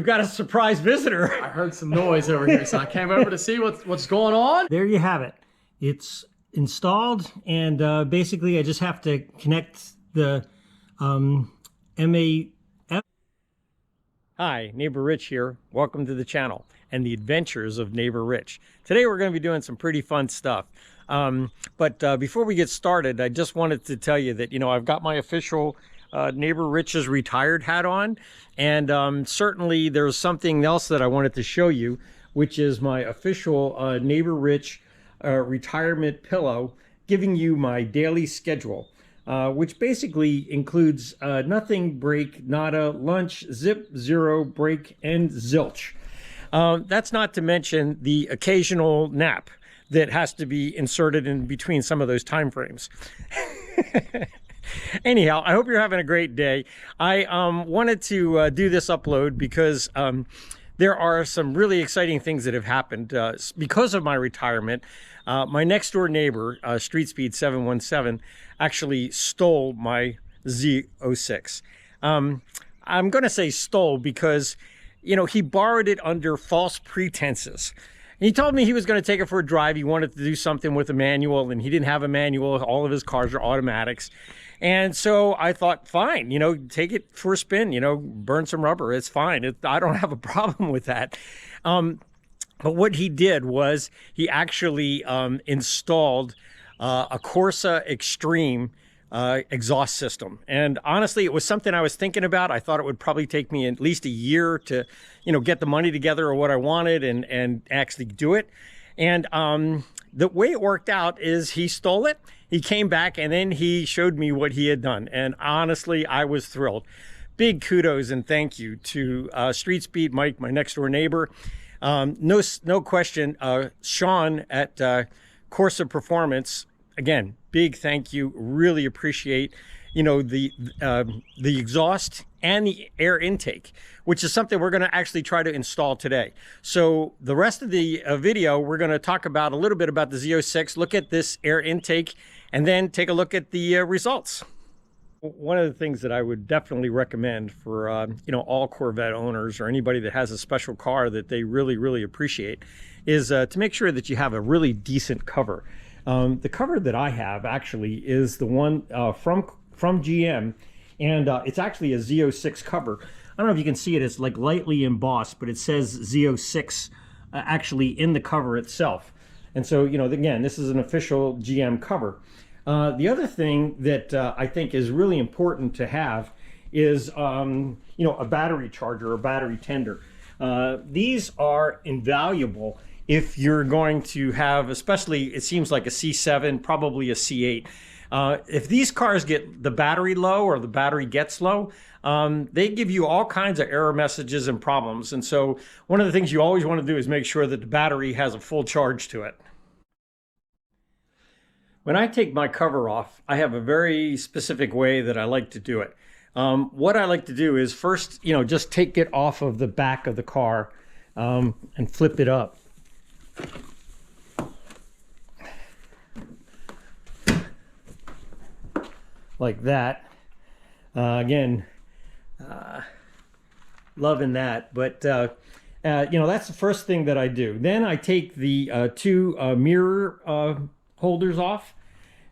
we've got a surprise visitor. I heard some noise over here, so I came over to see what's going on. There you have it. It's installed, and basically I just have to connect the MAF. Hi, Neighbor Rich here. Welcome to the channel and the adventures of Neighbor Rich. Today we're going to be doing some pretty fun stuff. But before we get started, I just wanted to tell you that, I've got my official Neighbor Rich's retired hat on, and certainly there's something else that I wanted to show you, which is my official Neighbor Rich retirement pillow, giving you my daily schedule, which basically includes nothing, break, nada, lunch, zip, zero, break, and zilch. That's not to mention the occasional nap that has to be inserted in between some of those time frames. Anyhow, I hope you're having a great day. I wanted to do this upload because there are some really exciting things that have happened because of my retirement. My next door neighbor, Streetspeed717, actually stole my Z06. I'm going to say stole because, he borrowed it under false pretenses. He told me he was going to take it for a drive. He wanted to do something with a manual, and he didn't have a manual. All of his cars are automatics. And so I thought, fine, take it for a spin, burn some rubber. It's fine. I don't have a problem with that. But what he did was he actually installed a CORSA XTREME exhaust system. And honestly, it was something I was thinking about. I thought it would probably take me at least a year to, get the money together or what I wanted and actually do it. And the way it worked out is he stole it. He came back and then he showed me what he had done. And honestly, I was thrilled. Big kudos and thank you to Streetspeed Mike, my next door neighbor. No question, SHAWN at CORSA Performance. Again, big thank you. Really appreciate, the exhaust and the air intake, which is something we're going to actually try to install today. So the rest of the video, we're going to talk about a little bit about the Z06, look at this air intake, and then take a look at the results. One of the things that I would definitely recommend for, all Corvette owners or anybody that has a special car that they really, really appreciate is to make sure that you have a really decent cover. The cover that I have actually is the one from GM, and it's actually a Z06 cover. I don't know if you can see it, it's like lightly embossed, but it says Z06 actually in the cover itself. And so, again, this is an official GM cover. The other thing that I think is really important to have is, a battery charger or battery tender. These are invaluable if you're going to have, especially, it seems like a C7, probably a C8. If these cars get the battery low or the battery gets low, they give you all kinds of error messages and problems. And so one of the things you always want to do is make sure that the battery has a full charge to it. When I take my cover off, I have a very specific way that I like to do it. What I like to do is first, just take it off of the back of the car and flip it up. Like that. Again, loving that. But, that's the first thing that I do. Then I take the two mirror holders off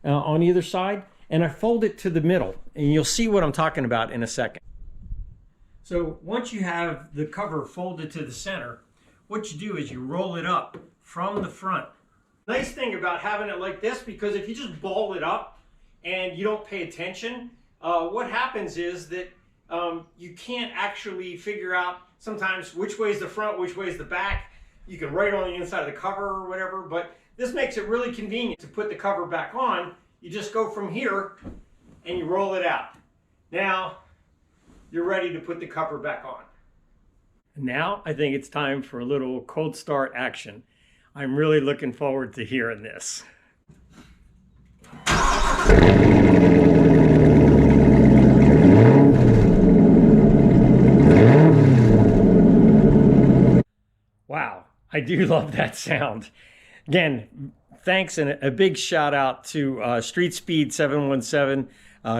on either side, and I fold it to the middle. And you'll see what I'm talking about in a second. So once you have the cover folded to the center, what you do is you roll it up from the front. Nice thing about having it like this, because if you just ball it up and you don't pay attention, what happens is that you can't actually figure out sometimes which way is the front, which way is the back. You can write on the inside of the cover or whatever, but this makes it really convenient to put the cover back on. You just go from here and you roll it out. Now you're ready to put the cover back on. Now I think it's time for a little cold start action. I'm really looking forward to hearing this. Wow, I do love that sound. Again, thanks and a big shout out to Streetspeed717,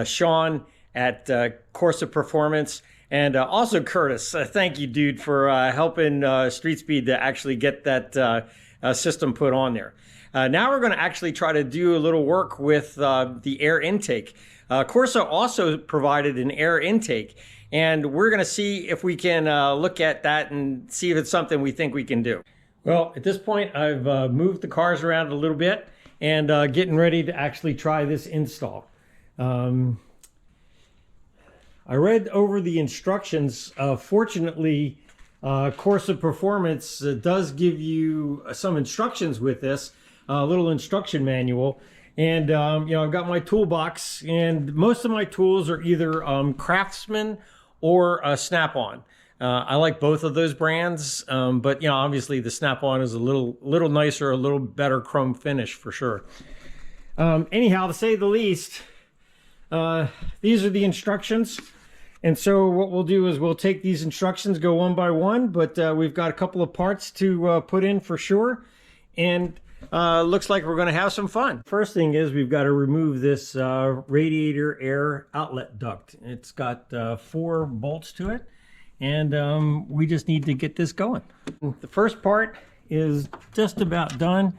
SHAWN at CORSA Performance, And also Curtis, thank you, dude, for helping Street Speed to actually get that system put on there. Now we're going to actually try to do a little work with the air intake. CORSA also provided an air intake, and we're going to see if we can look at that and see if it's something we think we can do. Well, at this point, I've moved the cars around a little bit and getting ready to actually try this install. I read over the instructions. Fortunately, CORSA Performance does give you some instructions with this, a little instruction manual. And, you know, I've got my toolbox, and most of my tools are either Craftsman or Snap-on. I like both of those brands, but, you know, obviously the Snap-on is a little nicer, a little better chrome finish for sure. Anyhow, to say the least, these are the instructions. And so what we'll do is we'll take these instructions, go one by one, but we've got a couple of parts to put in for sure. And looks like we're going to have some fun. First thing is we've got to remove this radiator air outlet duct. It's got 4 bolts to it, and we just need to get this going. The first part is just about done.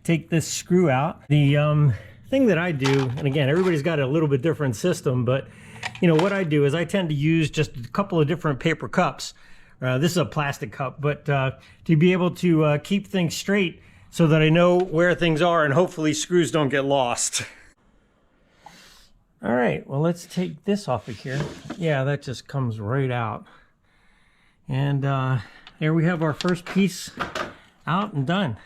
Take this screw out. The thing that I do, and again, everybody's got a little bit different system, but you know what I do is I tend to use just a couple of different paper cups. This is a plastic cup, but to be able to keep things straight so that I know where things are and hopefully screws don't get lost. All right, well, let's take this off of here. Yeah, that just comes right out. And there we have our first piece out and done.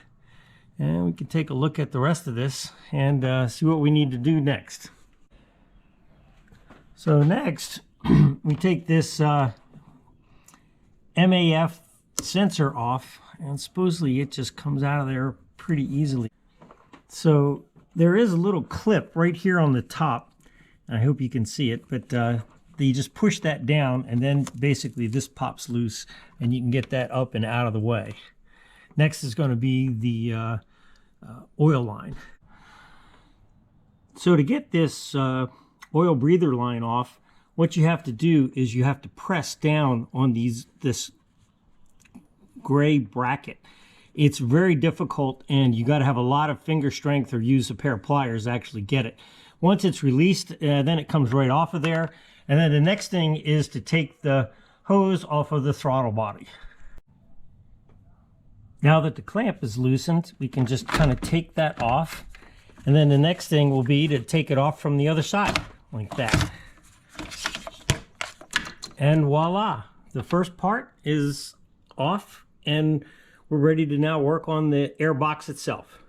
And we can take a look at the rest of this and see what we need to do next. So next, we take this MAF sensor off, and supposedly it just comes out of there pretty easily. So there is a little clip right here on the top. I hope you can see it, but you just push that down, and then basically this pops loose, and you can get that up and out of the way. Next is going to be the oil line. So to get this oil breather line off, what you have to do is you have to press down on this gray bracket. It's very difficult, and you got to have a lot of finger strength or use a pair of pliers to actually get it. Once it's released, then it comes right off of there. And then the next thing is to take the hose off of the throttle body. Now that the clamp is loosened, we can just kind of take that off. And then the next thing will be to take it off from the other side, like that. And voila, the first part is off, and we're ready to now work on the air box itself.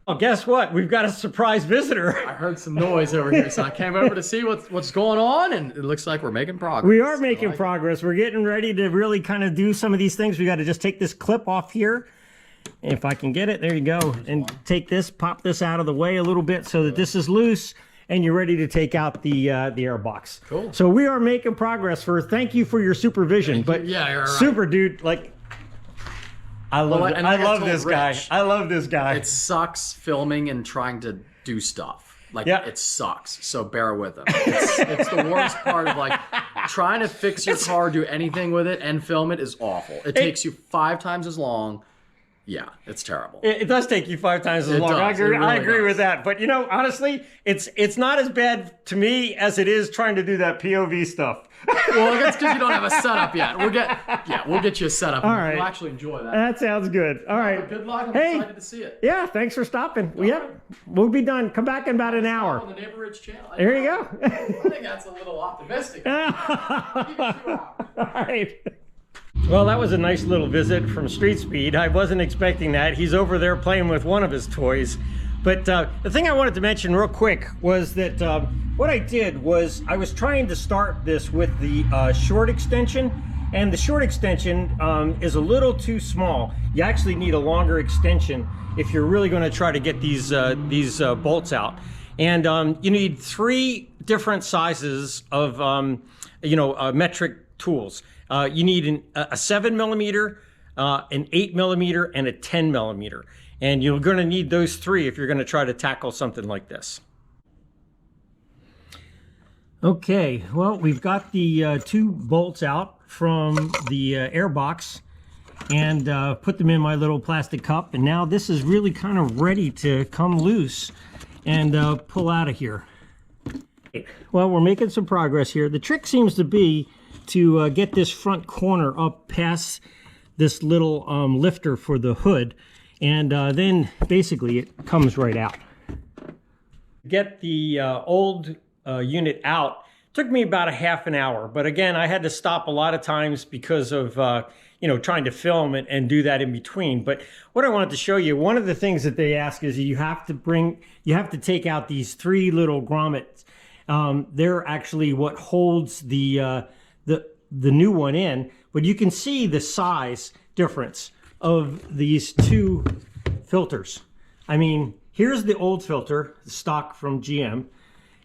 Well, guess what? We've got a surprise visitor. I heard some noise over here, so I came over to see what's going on, and it looks like we're making progress. We are making progress. We're getting ready to really kind of do some of these things. We got to just take this clip off here. If I can get it, there you go. And take this, pop this out of the way a little bit so that this is loose, and you're ready to take out the air box. Cool. So we are making progress. Thank you for your supervision. But yeah, you're right. Super dude, like I love this guy. I love this guy. It sucks filming and trying to do stuff. Like, yeah. It sucks. So bear with him. It's the worst part of like trying to fix your car, do anything with it, and film it is awful. It takes you 5 times as long. Yeah, it's terrible. It does take you 5 times as long. I agree with that. But you know, honestly, it's not as bad to me as it is trying to do that POV stuff. Well, that's because you don't have a setup yet. We'll get you a setup. All right. You'll actually enjoy that. That sounds good. All right. Good luck. I'm excited to see it. Yeah, thanks for stopping. We'll be done. Come back in about an hour. On the Neighborhood's channel. There you go. I think that's a little optimistic. Give it 2 hours. All right. Well, that was a nice little visit from Street Speed. I wasn't expecting that. He's over there playing with one of his toys. But the thing I wanted to mention real quick was that what I did was I was trying to start this with the short extension, and the short extension is a little too small. You actually need a longer extension if you're really going to try to get these bolts out. And you need 3 different sizes of metric tools. You need a 7mm, an 8mm, and a 10mm. And you're going to need those 3 if you're going to try to tackle something like this. Okay, well, we've got the two bolts out from the air box and put them in my little plastic cup, and now this is really kind of ready to come loose and pull out of here. Well, we're making some progress here. The trick seems to be to get this front corner up past this little lifter for the hood, and then basically it comes right out. Get the old unit out took me about a half an hour, but again, I had to stop a lot of times because of you know, trying to film and do that in between. But what I wanted to show you, one of the things that they ask is you have to take out these three little grommets. They're actually what holds the new one in, but you can see the size difference of these two filters. I mean, here's the old filter, the stock from GM,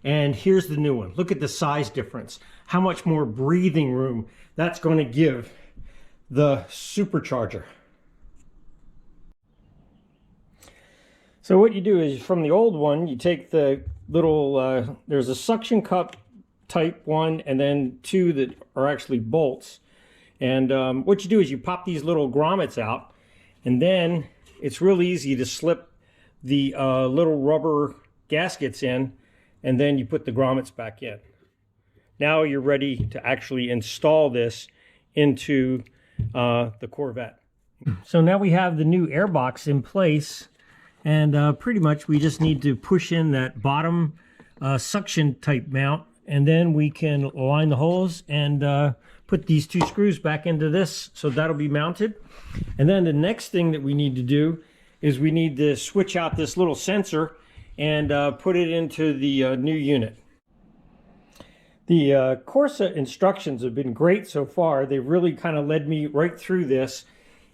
and here's the new one. Look at the size difference. How much more breathing room that's going to give the supercharger. So what you do is, from the old one, you take the little, there's a suction cup type one, and then two that are actually bolts. And what you do is you pop these little grommets out, and then it's real easy to slip the little rubber gaskets in, and then you put the grommets back in. Now you're ready to actually install this into the Corvette. So now we have the new airbox in place, and pretty much we just need to push in that bottom suction type mount, and then we can line the holes and put these two screws back into this, so that'll be mounted. And then the next thing that we need to do is we need to switch out this little sensor and put it into the new unit. The CORSA instructions have been great so far. They've really kind of led me right through this.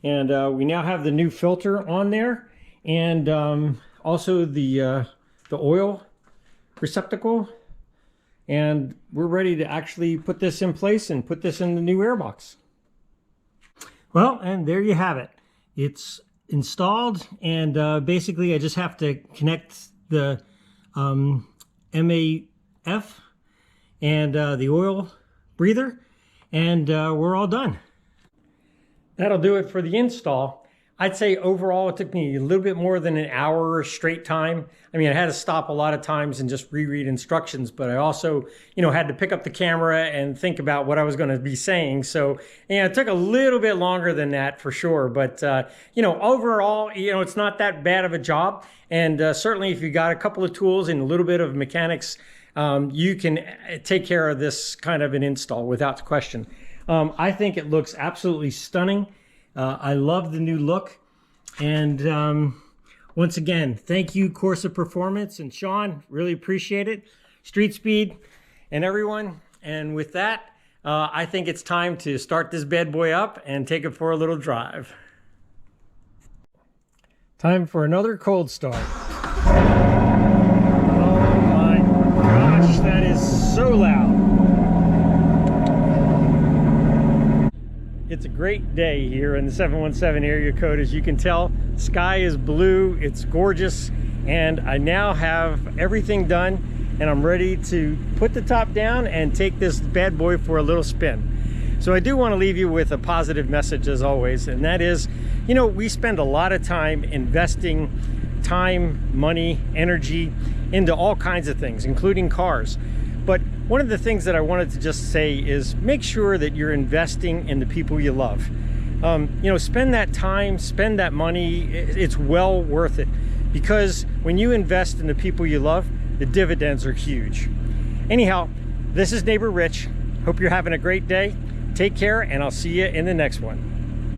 And we now have the new filter on there, and also the oil receptacle. And we're ready to actually put this in place and put this in the new airbox. Well, and there you have it. It's installed, and basically I just have to connect the MAF and the oil breather, and we're all done. That'll do it for the install. I'd say overall it took me a little bit more than an hour straight time. I mean, I had to stop a lot of times and just reread instructions, but I also, you know, had to pick up the camera and think about what I was going to be saying. So, yeah, it took a little bit longer than that for sure. But, you know, overall, you know, it's not that bad of a job. And certainly if you got a couple of tools and a little bit of mechanics, you can take care of this kind of an install without question. I think it looks absolutely stunning. I love the new look. And once again, thank you, CORSA Performance and SHAWN. Really appreciate it. Street Speed and everyone. And with that, I think it's time to start this bad boy up and take it for a little drive. Time for another cold start. Oh my gosh, that is so loud. It's a great day here in the 717 area code. As you can tell, sky is blue, it's gorgeous, and I now have everything done, and I'm ready to put the top down and take this bad boy for a little spin. So I do want to leave you with a positive message as always, and that is, you know, we spend a lot of time investing time, money, energy into all kinds of things, including cars. But one of the things that I wanted to just say is make sure that you're investing in the people you love. You know, spend that time, spend that money. It's well worth it, because when you invest in the people you love, the dividends are huge. Anyhow, this is Neighbor Rich. Hope you're having a great day. Take care, and I'll see you in the next one.